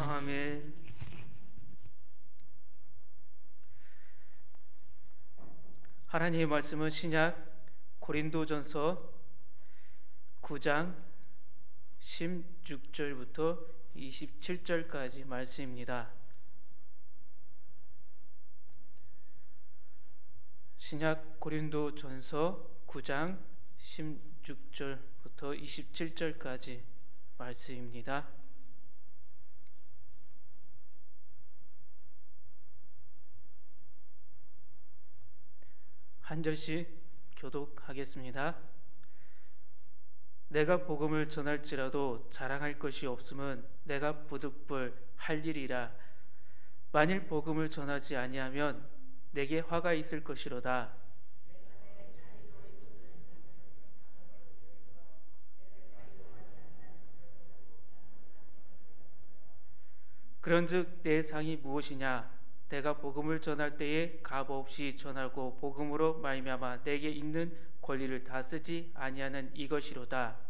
아멘. 하나님의 말씀은 신약 고린도전서 9장 16절부터 27절까지 말씀입니다. 신약 고린도전서 9장 16절부터 27절까지 말씀입니다. 한 절씩 교독하겠습니다. 내가 복음을 전할지라도 자랑할 것이 없음은 내가 부득불 할 일이라. 만일 복음을 전하지 아니하면 내게 화가 있을 것이로다. 그런즉 내 상이 무엇이냐? 내가 복음을 전할 때에 값없이 전하고 복음으로 말미암아 내게 있는 권리를 다 쓰지 아니하는 이것이로다.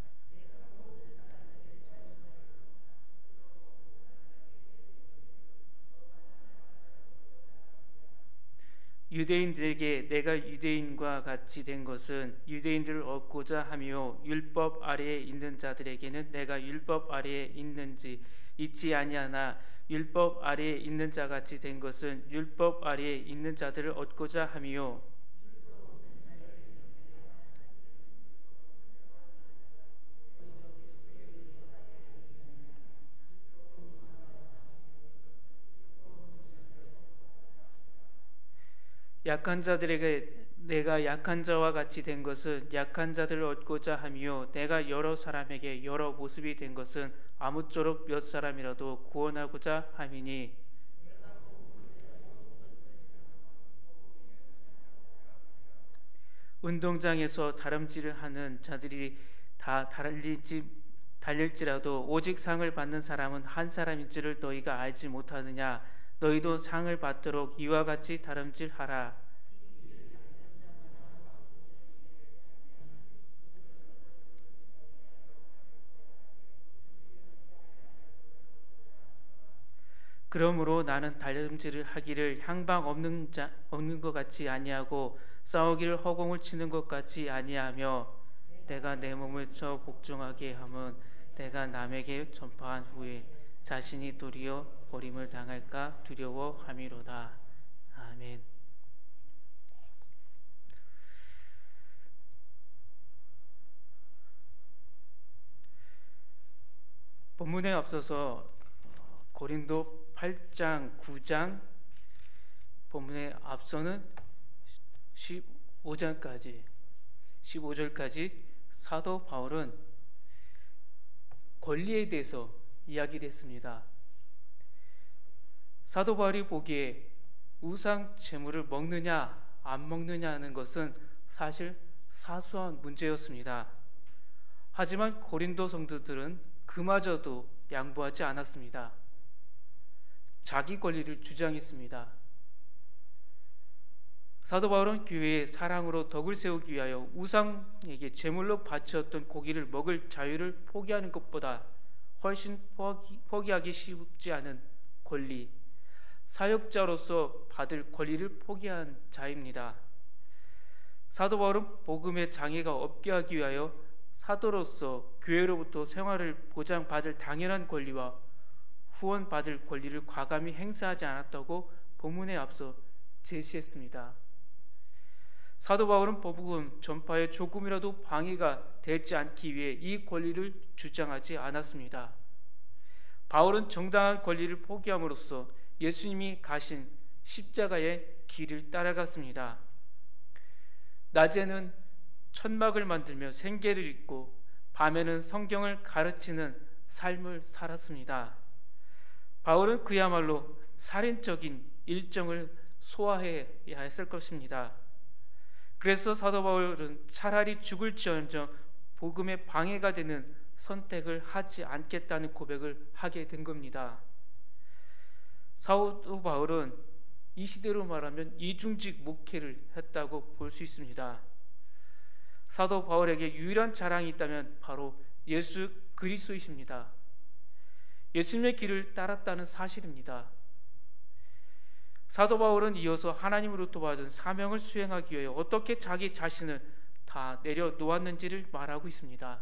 유대인들에게 내가 유대인과 같이 된 것은 유대인들을 얻고자 하며 율법 아래에 있는 자들에게는 내가 율법 아래에 있는지 있지 아니하나 율법 아래에 있는 자 같이 된 것은 율법 아래에 있는 자들을 얻고자 함이요 약한 자들에게 내가 약한 자와 같이 된 것은 약한 자들을 얻고자 함이요 내가 여러 사람에게 여러 모습이 된 것은 아무쪼록 몇 사람이라도 구원하고자 함이니. 운동장에서 다름질을 하는 자들이 다 달릴지라도 오직 상을 받는 사람은 한 사람인 줄을 너희가 알지 못하느냐? 너희도 상을 받도록 이와 같이 다름질하라. 그러므로 나는 다름질을 하기를 향방 없는 것 같이 아니하고 싸우기를 허공을 치는 것 같이 아니하며 내가 내 몸을 쳐 복종하게 함은 내가 남에게 전파한 후에 자신이 도리어 버림을 당할까 두려워함이로다. 아멘. 본문에 앞서서 고린도 8장, 9장 본문에 앞서는 15절까지 사도 바울은 권리에 대해서 이야기를 했습니다. 사도 바울이 보기에 우상 제물을 먹느냐 안 먹느냐 하는 것은 사실 사소한 문제였습니다. 하지만 고린도 성도들은 그마저도 양보하지 않았습니다. 자기 권리를 주장했습니다. 사도 바울은 교회의 사랑으로 덕을 세우기 위하여 우상에게 제물로 바쳤던 고기를 먹을 자유를 포기하는 것보다 훨씬 포기하기 쉽지 않은 권리, 사역자로서 받을 권리를 포기한 자입니다. 사도 바울은 복음의 장애가 없게 하기 위하여 사도로서 교회로부터 생활을 보장받을 당연한 권리와 후원받을 권리를 과감히 행사하지 않았다고 본문에 앞서 제시했습니다. 사도 바울은 복음 전파에 조금이라도 방해가 되지 않기 위해 이 권리를 주장하지 않았습니다. 바울은 정당한 권리를 포기함으로써 예수님이 가신 십자가의 길을 따라갔습니다. 낮에는 천막을 만들며 생계를 잇고 밤에는 성경을 가르치는 삶을 살았습니다. 바울은 그야말로 살인적인 일정을 소화해야 했을 것입니다. 그래서 사도 바울은 차라리 죽을지언정 복음에 방해가 되는 선택을 하지 않겠다는 고백을 하게 된 겁니다. 사도 바울은 이 시대로 말하면 이중직 목회를 했다고 볼 수 있습니다. 사도 바울에게 유일한 자랑이 있다면 바로 예수 그리스도이십니다. 예수님의 길을 따랐다는 사실입니다. 사도 바울은 이어서 하나님으로부터 받은 사명을 수행하기 위해 어떻게 자기 자신을 다 내려놓았는지를 말하고 있습니다.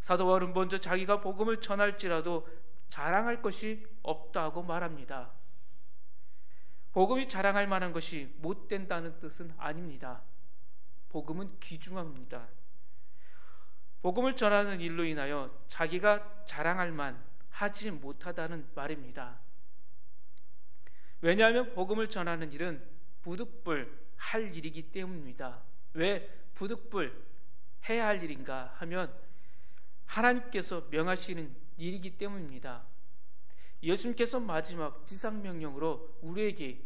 사도 바울은 먼저 자기가 복음을 전할지라도 자랑할 것이 없다고 말합니다. 복음이 자랑할 만한 것이 못 된다는 뜻은 아닙니다. 복음은 귀중합니다. 복음을 전하는 일로 인하여 자기가 자랑할 만 하지 못하다는 말입니다. 왜냐하면 복음을 전하는 일은 부득불 할 일이기 때문입니다. 왜 부득불 해야 할 일인가 하면 하나님께서 명하시는 일이기 때문입니다. 예수님께서 마지막 지상명령으로 우리에게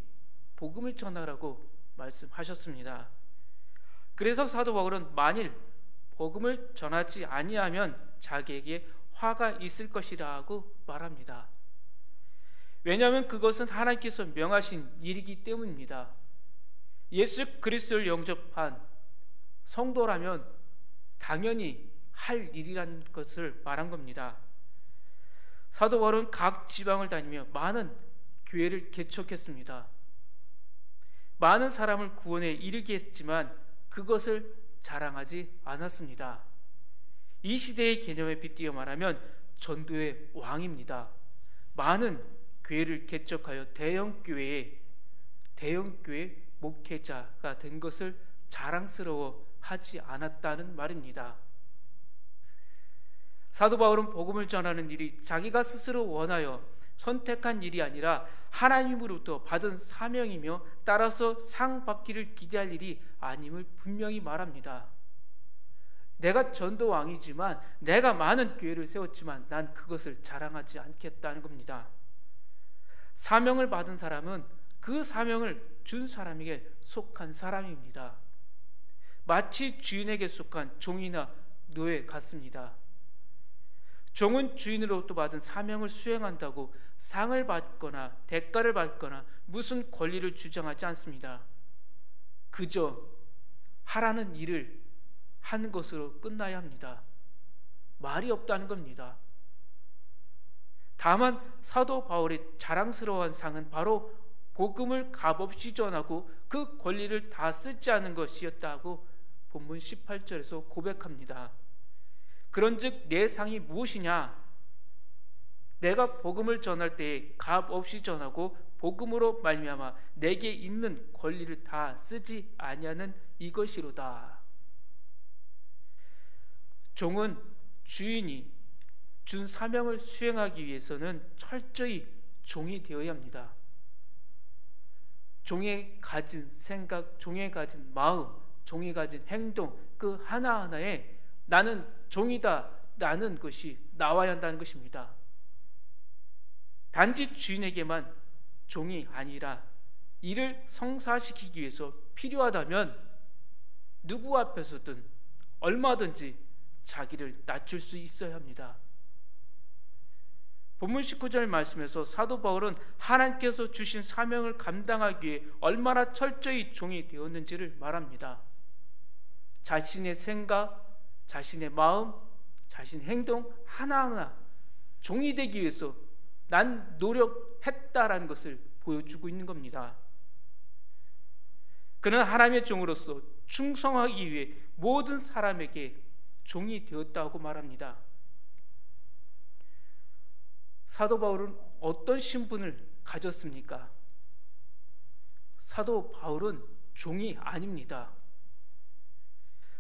복음을 전하라고 말씀하셨습니다. 그래서 사도 바울은 만일 복음을 전하지 아니하면 자기에게 화가 있을 것이라고 말합니다. 왜냐하면 그것은 하나님께서 명하신 일이기 때문입니다. 예수 그리스도를 영접한 성도라면 당연히 할 일이라는 것을 말한 겁니다. 사도 바울은 각 지방을 다니며 많은 교회를 개척했습니다. 많은 사람을 구원에 이르게 했지만 그것을 자랑하지 않았습니다. 이 시대의 개념에 빗대어 말하면 전도의 왕입니다. 많은 교회를 개척하여 대형교회 목회자가 된 것을 자랑스러워하지 않았다는 말입니다. 사도 바울은 복음을 전하는 일이 자기가 스스로 원하여 선택한 일이 아니라 하나님으로부터 받은 사명이며 따라서 상 받기를 기대할 일이 아님을 분명히 말합니다. 내가 전도왕이지만 내가 많은 교회를 세웠지만 난 그것을 자랑하지 않겠다는 겁니다. 사명을 받은 사람은 그 사명을 준 사람에게 속한 사람입니다. 마치 주인에게 속한 종이나 노예 같습니다. 종은 주인으로부터 받은 사명을 수행한다고 상을 받거나 대가를 받거나 무슨 권리를 주장하지 않습니다. 그저 하라는 일을 한 것으로 끝나야 합니다. 말이 없다는 겁니다. 다만 사도 바울의 자랑스러운 상은 바로 복음을 값없이 전하고 그 권리를 다 쓰지 않은 것이었다고 본문 18절에서 고백합니다. 그런즉 내 상이 무엇이냐? 내가 복음을 전할 때에 값없이 전하고 복음으로 말미암아 내게 있는 권리를 다 쓰지 아니하는 이것이로다. 종은 주인이 준 사명을 수행하기 위해서는 철저히 종이 되어야 합니다. 종이 가진 생각, 종이 가진 마음, 종이 가진 행동 그 하나하나에 나는 종이다 라는 것이 나와야 한다는 것입니다. 단지 주인에게만 종이 아니라 이를 성사시키기 위해서 필요하다면 누구 앞에서든 얼마든지 자기를 낮출 수 있어야 합니다. 본문 19절 말씀에서 사도 바울은 하나님께서 주신 사명을 감당하기 위해 얼마나 철저히 종이 되었는지를 말합니다. 자신의 생각, 자신의 마음, 자신의 행동 하나하나 종이 되기 위해서 난 노력했다라는 것을 보여주고 있는 겁니다. 그는 하나님의 종으로서 충성하기 위해 모든 사람에게 종이 되었다고 말합니다. 사도 바울은 어떤 신분을 가졌습니까? 사도 바울은 종이 아닙니다.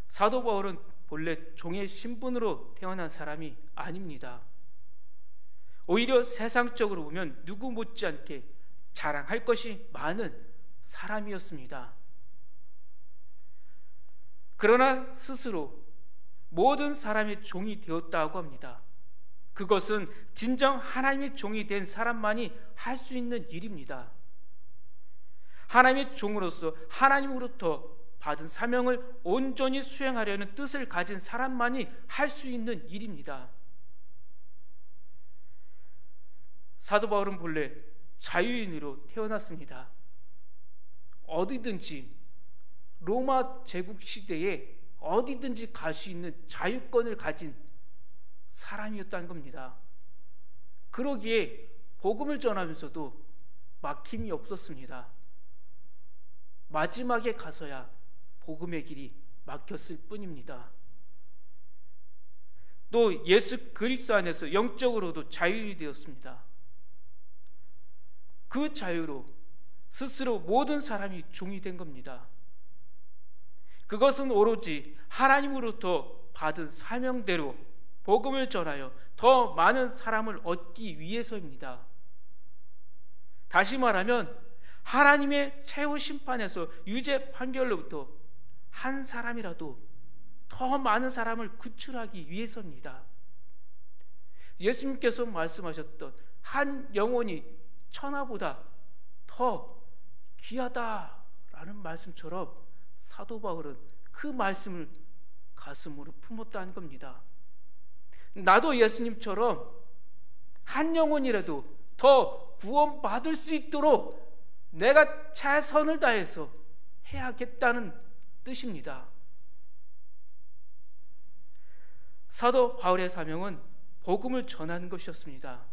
사도 바울은 본래 종의 신분으로 태어난 사람이 아닙니다. 오히려 세상적으로 보면 누구 못지않게 자랑할 것이 많은 사람이었습니다. 그러나 스스로 모든 사람의 종이 되었다고 합니다. 그것은 진정 하나님의 종이 된 사람만이 할 수 있는 일입니다. 하나님의 종으로서 하나님으로부터 받은 사명을 온전히 수행하려는 뜻을 가진 사람만이 할 수 있는 일입니다. 사도 바울은 본래 자유인으로 태어났습니다. 어디든지 로마 제국 시대에 어디든지 갈 수 있는 자유권을 가진 사람이었다는 겁니다. 그러기에 복음을 전하면서도 막힘이 없었습니다. 마지막에 가서야 복음의 길이 막혔을 뿐입니다. 또 예수 그리스도 안에서 영적으로도 자유이 되었습니다. 그 자유로 스스로 모든 사람이 종이 된 겁니다. 그것은 오로지 하나님으로부터 받은 사명대로 복음을 전하여 더 많은 사람을 얻기 위해서입니다. 다시 말하면 하나님의 최후 심판에서 유죄 판결로부터 한 사람이라도 더 많은 사람을 구출하기 위해서입니다. 예수님께서 말씀하셨던 한 영혼이 천하보다 더 귀하다라는 말씀처럼 사도 바울은 그 말씀을 가슴으로 품었다는 겁니다. 나도 예수님처럼 한 영혼이라도 더 구원받을 수 있도록 내가 최선을 다해서 해야겠다는 뜻입니다. 사도 바울의 사명은 복음을 전하는 것이었습니다.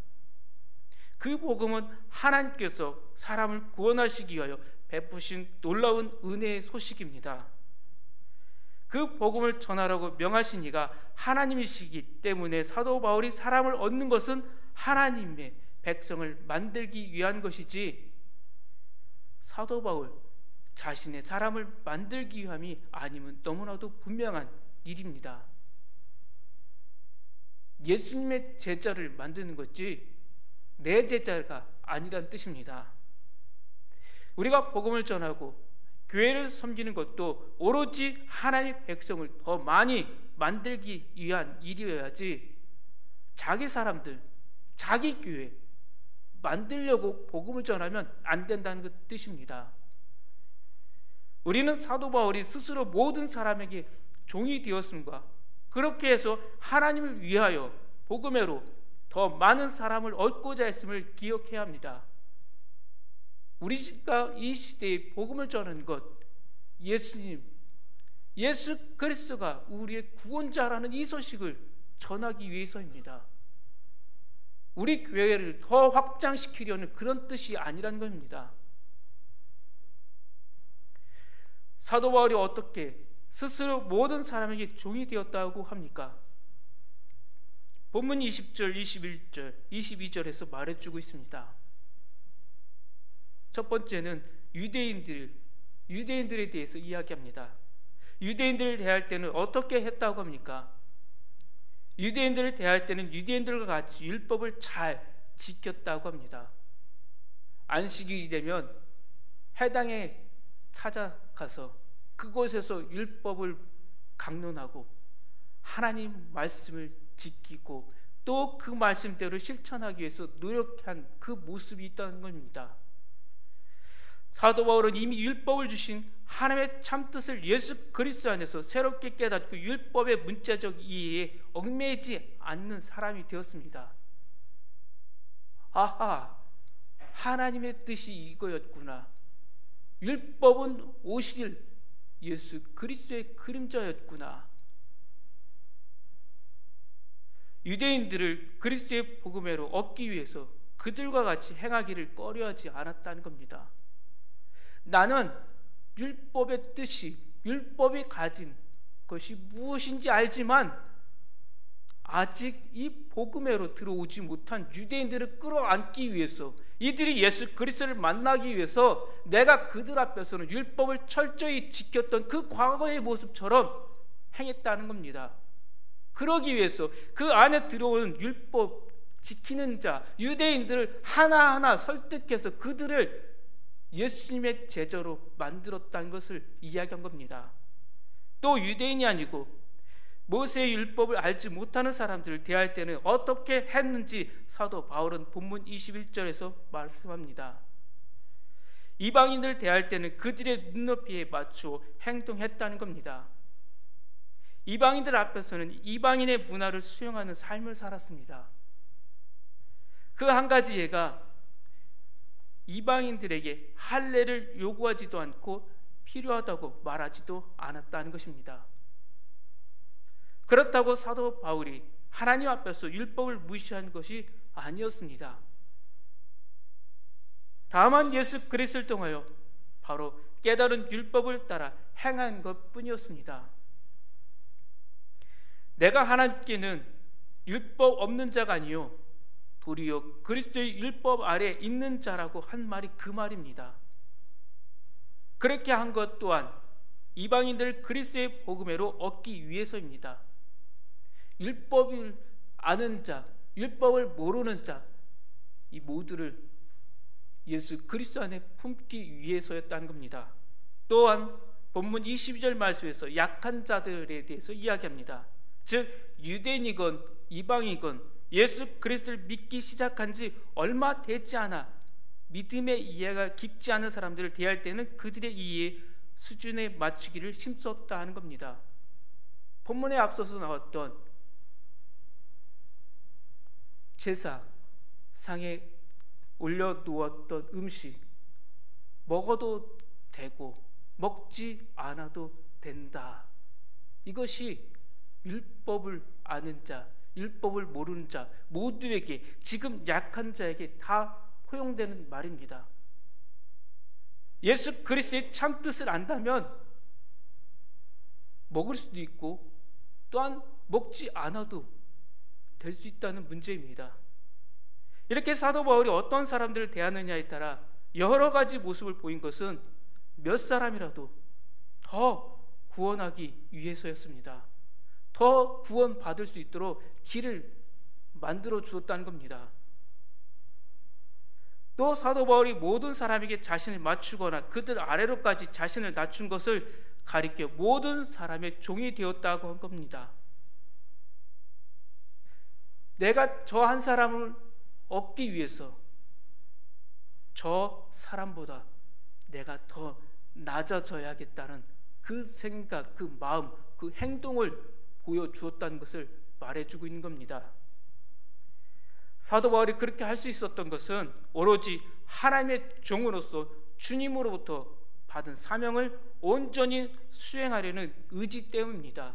그 복음은 하나님께서 사람을 구원하시기 위하여 베푸신 놀라운 은혜의 소식입니다. 그 복음을 전하라고 명하신 이가 하나님이시기 때문에 사도 바울이 사람을 얻는 것은 하나님의 백성을 만들기 위한 것이지 사도 바울 자신의 사람을 만들기 위함이 아니면 너무나도 분명한 일입니다. 예수님의 제자를 만드는 것이 내 제자가 아니란 뜻입니다. 우리가 복음을 전하고 교회를 섬기는 것도 오로지 하나님의 백성을 더 많이 만들기 위한 일이어야지 자기 사람들, 자기 교회 만들려고 복음을 전하면 안 된다는 그 뜻입니다. 우리는 사도 바울이 스스로 모든 사람에게 종이 되었음과 그렇게 해서 하나님을 위하여 복음으로 더 많은 사람을 얻고자 했음을 기억해야 합니다. 우리가 이 시대에 복음을 전하는 것, 예수님, 예수 그리스도가 우리의 구원자라는 이 소식을 전하기 위해서입니다. 우리 교회를 더 확장시키려는 그런 뜻이 아니라는 겁니다. 사도 바울이 어떻게 스스로 모든 사람에게 종이 되었다고 합니까? 본문 20절, 21절, 22절에서 말해주고 있습니다. 첫 번째는 유대인들에 대해서 이야기합니다. 유대인들을 대할 때는 어떻게 했다고 합니까? 유대인들을 대할 때는 유대인들과 같이 율법을 잘 지켰다고 합니다. 안식일이 되면 해당에 찾아가서 그곳에서 율법을 강론하고 하나님 말씀을 지키고 또 그 말씀대로 실천하기 위해서 노력한 그 모습이 있다는 겁니다. 사도 바울은 이미 율법을 주신 하나님의 참뜻을 예수 그리스도 안에서 새롭게 깨닫고 율법의 문자적 이해에 얽매이지 않는 사람이 되었습니다. 아하, 하나님의 뜻이 이거였구나. 율법은 오실 예수 그리스도의 그림자였구나. 유대인들을 그리스도의 복음으로 얻기 위해서 그들과 같이 행하기를 꺼려하지 않았다는 겁니다. 나는 율법의 뜻이, 율법이 가진 것이 무엇인지 알지만 아직 이 복음으로 들어오지 못한 유대인들을 끌어안기 위해서, 이들이 예수 그리스도를 만나기 위해서 내가 그들 앞에서는 율법을 철저히 지켰던 그 과거의 모습처럼 행했다는 겁니다. 그러기 위해서 그 안에 들어오는 율법 지키는 자 유대인들을 하나하나 설득해서 그들을 예수님의 제자로 만들었다는 것을 이야기한 겁니다. 또 유대인이 아니고 모세의 율법을 알지 못하는 사람들을 대할 때는 어떻게 했는지 사도 바울은 본문 21절에서 말씀합니다. 이방인들을 대할 때는 그들의 눈높이에 맞추어 행동했다는 겁니다. 이방인들 앞에서는 이방인의 문화를 수용하는 삶을 살았습니다. 그 한 가지 예가 이방인들에게 할례를 요구하지도 않고 필요하다고 말하지도 않았다는 것입니다. 그렇다고 사도 바울이 하나님 앞에서 율법을 무시한 것이 아니었습니다. 다만 예수 그리스도를 통하여 바로 깨달은 율법을 따라 행한 것뿐이었습니다. 내가 하나님께는 율법 없는 자가 아니요 도리어 그리스도의 율법 아래 있는 자라고 한 말이 그 말입니다. 그렇게 한 것 또한 이방인들 그리스도의 복음으로 얻기 위해서입니다. 율법을 아는 자, 율법을 모르는 자, 이 모두를 예수 그리스도 안에 품기 위해서였다는 겁니다. 또한 본문 22절 말씀에서 약한 자들에 대해서 이야기합니다. 즉 유대인이건 이방이건 예수 그리스도를 믿기 시작한 지 얼마 되지 않아 믿음의 이해가 깊지 않은 사람들을 대할 때는 그들의 이해 수준에 맞추기를 힘썼다 하는 겁니다. 본문에 앞서서 나왔던 제사상에 올려놓았던 음식 먹어도 되고 먹지 않아도 된다. 이것이 율법을 아는 자, 율법을 모르는 자 모두에게, 지금 약한 자에게 다 포용되는 말입니다. 예수 그리스도의 참뜻을 안다면 먹을 수도 있고 또한 먹지 않아도 될 수 있다는 문제입니다. 이렇게 사도 바울이 어떤 사람들을 대하느냐에 따라 여러 가지 모습을 보인 것은 몇 사람이라도 더 구원하기 위해서였습니다. 더 구원받을 수 있도록 길을 만들어 주었다는 겁니다. 또 사도 바울이 모든 사람에게 자신을 맞추거나 그들 아래로까지 자신을 낮춘 것을 가리켜 모든 사람의 종이 되었다고 한 겁니다. 내가 저 한 사람을 얻기 위해서 저 사람보다 내가 더 낮아져야겠다는 그 생각, 그 마음, 그 행동을 보여주었다는 것을 말해주고 있는 겁니다. 사도 바울이 그렇게 할 수 있었던 것은 오로지 하나님의 종으로서 주님으로부터 받은 사명을 온전히 수행하려는 의지 때문입니다.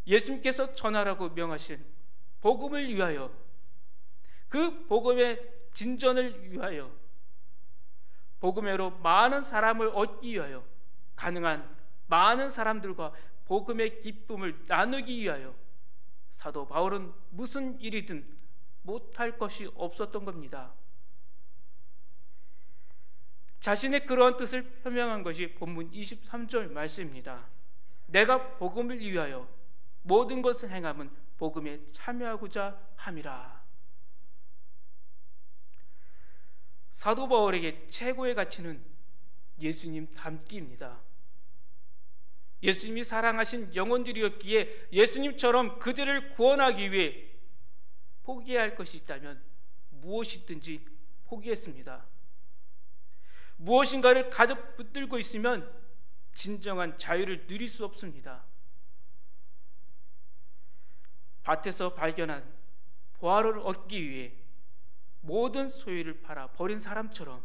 예수님께서 전하라고 명하신 복음을 위하여, 그 복음의 진전을 위하여, 복음으로 많은 사람을 얻기 위하여, 가능한 많은 사람들과 복음의 기쁨을 나누기 위하여 사도 바울은 무슨 일이든 못할 것이 없었던 겁니다. 자신의 그러한 뜻을 표명한 것이 본문 23절 말씀입니다. 내가 복음을 위하여 모든 것을 행함은 복음에 참여하고자 함이라. 사도 바울에게 최고의 가치는 예수님 닮기입니다. 예수님이 사랑하신 영혼들이었기에 예수님처럼 그들을 구원하기 위해 포기해야 할 것이 있다면 무엇이든지 포기했습니다. 무엇인가를 가득 붙들고 있으면 진정한 자유를 누릴 수 없습니다. 밭에서 발견한 보화를 얻기 위해 모든 소유를 팔아 버린 사람처럼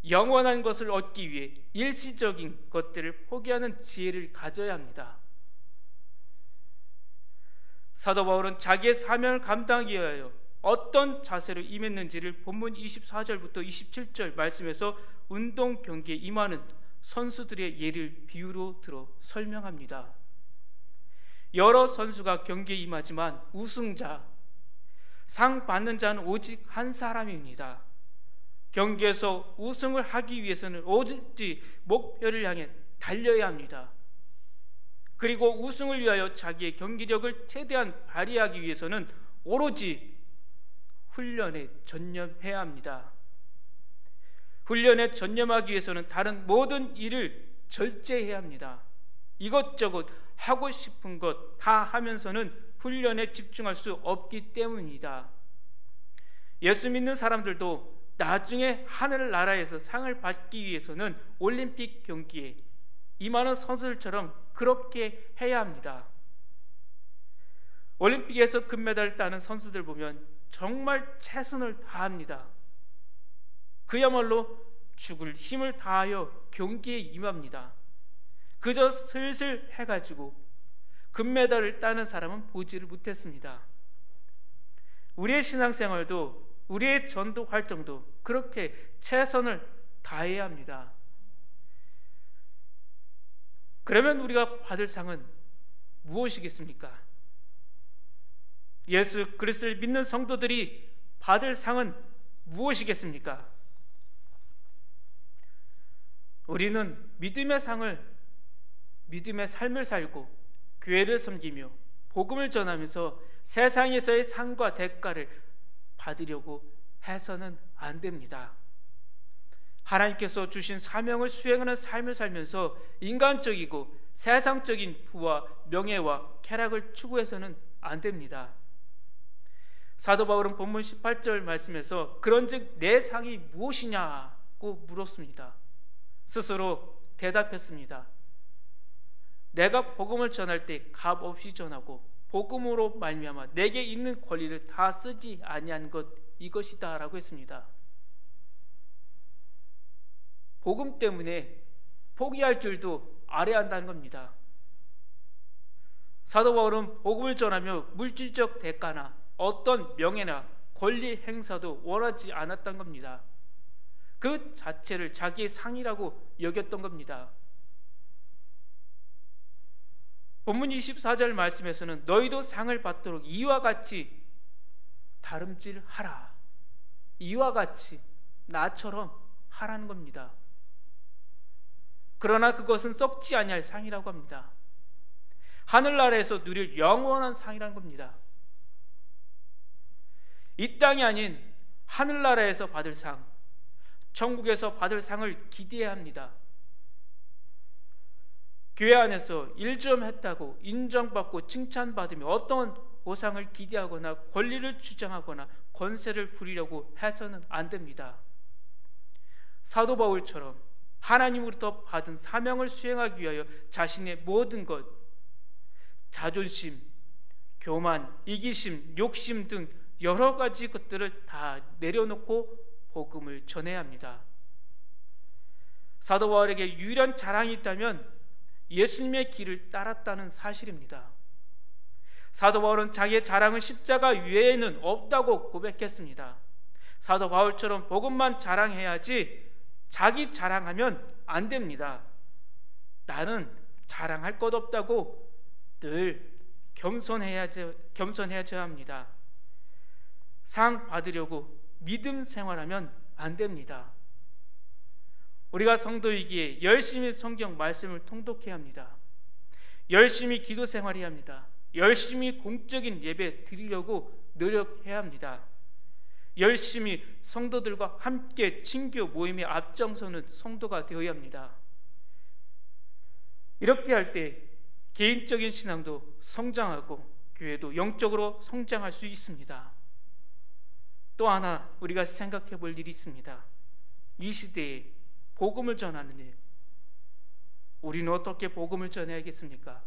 영원한 것을 얻기 위해 일시적인 것들을 포기하는 지혜를 가져야 합니다. 사도 바울은 자기의 사명을 감당하기 위하여 어떤 자세로 임했는지를 본문 24절부터 27절 말씀에서 운동 경기에 임하는 선수들의 예를 비유로 들어 설명합니다. 여러 선수가 경기에 임하지만 우승자, 상 받는 자는 오직 한 사람입니다. 경기에서 우승을 하기 위해서는 오직 목표를 향해 달려야 합니다. 그리고 우승을 위하여 자기의 경기력을 최대한 발휘하기 위해서는 오로지 훈련에 전념해야 합니다. 훈련에 전념하기 위해서는 다른 모든 일을 절제해야 합니다. 이것저것 하고 싶은 것 다 하면서는 훈련에 집중할 수 없기 때문입니다. 예수 믿는 사람들도 나중에 하늘나라에서 상을 받기 위해서는 올림픽 경기에 임하는 선수들처럼 그렇게 해야 합니다. 올림픽에서 금메달을 따는 선수들 보면 정말 최선을 다합니다. 그야말로 죽을 힘을 다하여 경기에 임합니다. 그저 슬슬 해가지고 금메달을 따는 사람은 보지를 못했습니다. 우리의 신앙생활도 우리의 전도 활동도 그렇게 최선을 다해야 합니다. 그러면 우리가 받을 상은 무엇이겠습니까? 예수 그리스도를 믿는 성도들이 받을 상은 무엇이겠습니까? 우리는 믿음의 상을, 믿음의 삶을 살고 교회를 섬기며 복음을 전하면서 세상에서의 상과 대가를 받으려고 해서는 안 됩니다. 하나님께서 주신 사명을 수행하는 삶을 살면서 인간적이고 세상적인 부와 명예와 쾌락을 추구해서는 안 됩니다. 사도 바울은 본문 18절 말씀에서 그런즉 내 상이 무엇이냐고 물었습니다. 스스로 대답했습니다. 내가 복음을 전할 때 값없이 전하고 복음으로 말미암아 내게 있는 권리를 다 쓰지 아니한 것 이것이다 라고 했습니다. 복음 때문에 포기할 줄도 알아야 한다는 겁니다. 사도 바울은 복음을 전하며 물질적 대가나 어떤 명예나 권리 행사도 원하지 않았던 겁니다. 그 자체를 자기의 상이라고 여겼던 겁니다. 본문 24절 말씀에서는 너희도 상을 받도록 이와 같이 다름질하라. 이와 같이 나처럼 하라는 겁니다. 그러나 그것은 썩지 아니할 상이라고 합니다. 하늘나라에서 누릴 영원한 상이라는 겁니다. 이 땅이 아닌 하늘나라에서 받을 상, 천국에서 받을 상을 기대해야 합니다. 교회 안에서 일 좀 했다고 인정받고 칭찬받으며 어떤 보상을 기대하거나 권리를 주장하거나 권세를 부리려고 해서는 안 됩니다. 사도 바울처럼 하나님으로부터 받은 사명을 수행하기 위하여 자신의 모든 것, 자존심, 교만, 이기심, 욕심 등 여러 가지 것들을 다 내려놓고 복음을 전해야 합니다. 사도 바울에게 유일한 자랑이 있다면 예수님의 길을 따랐다는 사실입니다. 사도 바울은 자기의 자랑은 십자가 외에는 없다고 고백했습니다. 사도 바울처럼 복음만 자랑해야지 자기 자랑하면 안 됩니다. 나는 자랑할 것 없다고 늘 겸손해져야 합니다. 상 받으려고 믿음 생활하면 안 됩니다. 우리가 성도이기에 열심히 성경 말씀을 통독해야 합니다. 열심히 기도 생활해야 합니다. 열심히 공적인 예배 드리려고 노력해야 합니다. 열심히 성도들과 함께 친교 모임에 앞장서는 성도가 되어야 합니다. 이렇게 할 때 개인적인 신앙도 성장하고 교회도 영적으로 성장할 수 있습니다. 또 하나 우리가 생각해 볼 일이 있습니다. 이 시대에 복음을 전하는 일, 우리는 어떻게 복음을 전해야겠습니까?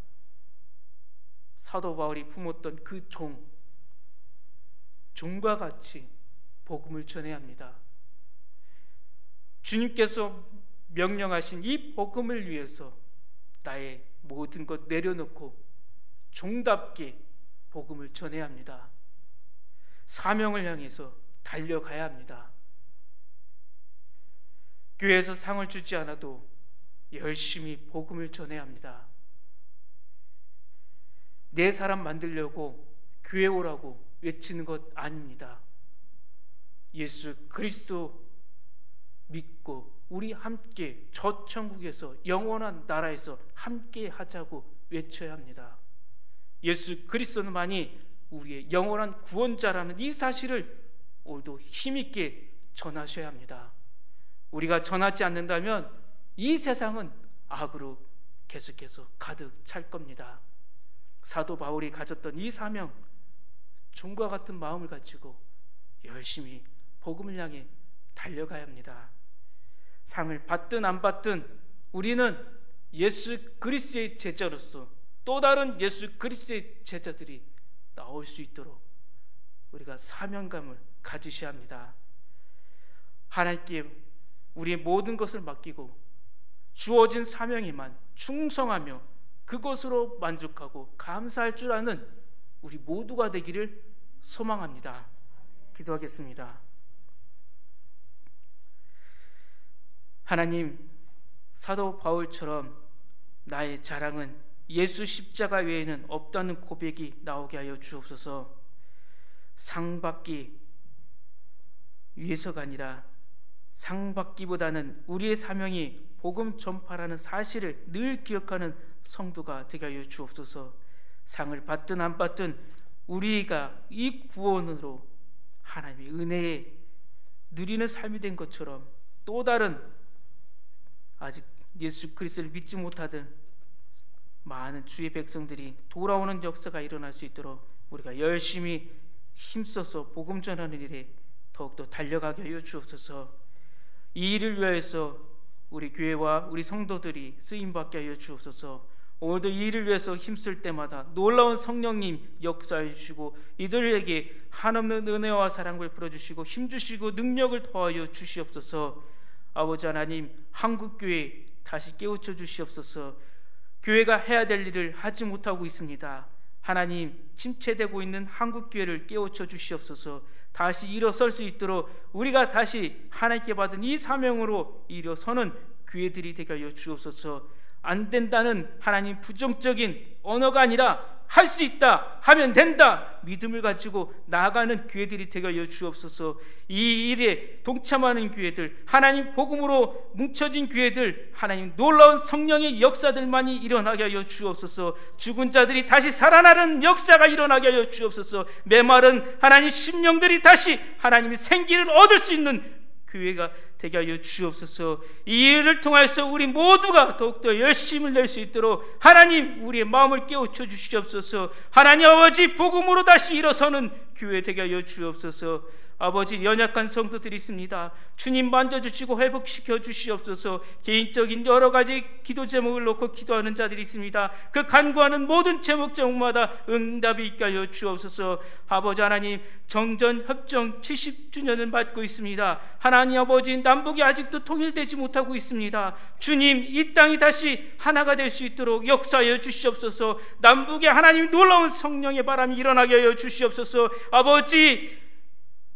사도 바울이 품었던 그 종과 같이 복음을 전해야 합니다. 주님께서 명령하신 이 복음을 위해서 나의 모든 것 내려놓고 종답게 복음을 전해야 합니다. 사명을 향해서 달려가야 합니다. 교회에서 상을 주지 않아도 열심히 복음을 전해야 합니다. 내 사람 만들려고 교회 오라고 외치는 것 아닙니다. 예수 그리스도 믿고 우리 함께 저 천국에서 영원한 나라에서 함께 하자고 외쳐야 합니다. 예수 그리스도만이 우리의 영원한 구원자라는 이 사실을 오늘도 힘있게 전하셔야 합니다. 우리가 전하지 않는다면 이 세상은 악으로 계속해서 가득 찰 겁니다. 사도 바울이 가졌던 이 사명, 종과 같은 마음을 가지고 열심히 복음을 향해 달려가야 합니다. 상을 받든 안 받든 우리는 예수 그리스도의 제자로서 또 다른 예수 그리스도의 제자들이 나올 수 있도록 우리가 사명감을 가지셔야 합니다. 하나님께 우리의 모든 것을 맡기고 주어진 사명에만 충성하며 그것으로 만족하고 감사할 줄 아는 우리 모두가 되기를 소망합니다. 기도하겠습니다. 하나님, 사도 바울처럼 나의 자랑은 예수 십자가 외에는 없다는 고백이 나오게 하여 주옵소서. 상 받기 위해서가 아니라 상 받기보다는 우리의 사명이 복음 전파라는 사실을 늘 기억하는 성도가 되게 하여 주옵소서. 상을 받든 안 받든 우리가 이 구원으로 하나님의 은혜에 누리는 삶이 된 것처럼 또 다른 아직 예수 그리스도를 믿지 못하던 많은 주의 백성들이 돌아오는 역사가 일어날 수 있도록 우리가 열심히 힘써서 복음 전하는 일에 더욱더 달려가게 하여 주옵소서. 이 일을 위해서 우리 교회와 우리 성도들이 쓰임받게 하여 주옵소서. 오늘도 이 일을 위해서 힘쓸 때마다 놀라운 성령님 역사해 주시고 이들에게 한없는 은혜와 사랑을 베풀어주시고 힘주시고 능력을 더하여 주시옵소서. 아버지 하나님, 한국교회 다시 깨우쳐 주시옵소서. 교회가 해야 될 일을 하지 못하고 있습니다. 하나님, 침체되고 있는 한국교회를 깨우쳐 주시옵소서. 다시 일어설 수 있도록 우리가 다시 하나님께 받은 이 사명으로 일어서는 교회들이 되게 하여 주옵소서. 안 된다는 하나님 부정적인 언어가 아니라 할 수 있다, 하면 된다 믿음을 가지고 나아가는 교회들이 되게 하여 주옵소서. 이 일에 동참하는 교회들, 하나님 복음으로 뭉쳐진 교회들, 하나님 놀라운 성령의 역사들만이 일어나게 하여 주옵소서. 죽은 자들이 다시 살아나는 역사가 일어나게 하여 주옵소서. 메마른 하나님 심령들이 다시 하나님의 생기를 얻을 수 있는 교회가 되게 하여 주옵소서. 이 일을 통해서 우리 모두가 더욱더 열심을 낼 수 있도록 하나님 우리의 마음을 깨우쳐 주시옵소서. 하나님 아버지, 복음으로 다시 일어서는 교회 되게 하여 주옵소서. 아버지, 연약한 성도들이 있습니다. 주님 만져주시고 회복시켜 주시옵소서. 개인적인 여러 가지 기도 제목을 놓고 기도하는 자들이 있습니다. 그 간구하는 모든 제목마다 응답이 있게 하여 주옵소서. 아버지 하나님, 정전협정 70주년을 맞고 있습니다. 하나님 아버지, 남북이 아직도 통일되지 못하고 있습니다. 주님, 이 땅이 다시 하나가 될 수 있도록 역사하여 주시옵소서. 남북에 하나님 놀라운 성령의 바람이 일어나게 하여 주시옵소서. 아버지,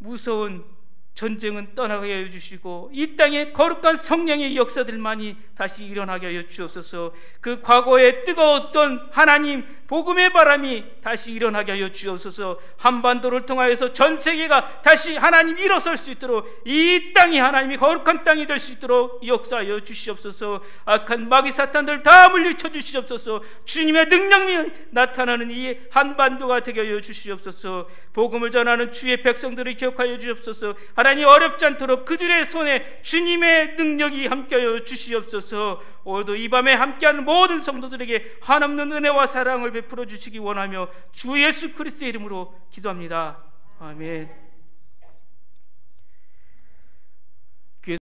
무서운 전쟁은 떠나게 하여 주시고 이 땅에 거룩한 성령의 역사들만이 다시 일어나게 하여 주옵소서. 그 과거에 뜨거웠던 하나님 복음의 바람이 다시 일어나게 하여 주옵소서. 한반도를 통하여서 전 세계가 다시 하나님 일어설 수 있도록 이 땅이 하나님이 거룩한 땅이 될 수 있도록 역사하여 주시옵소서. 악한 마귀 사탄들 다 물리쳐 주시옵소서. 주님의 능력이 나타나는 이 한반도가 되게 하여 주시옵소서. 복음을 전하는 주의 백성들을 기억하여 주시옵소서. 하나님, 어렵지 않도록 그들의 손에 주님의 능력이 함께하여 주시옵소서. 오늘도 이 밤에 함께하는 모든 성도들에게 한없는 은혜와 사랑을 베풀어 주시기 원하며 주 예수 그리스도의 이름으로 기도합니다. 아멘.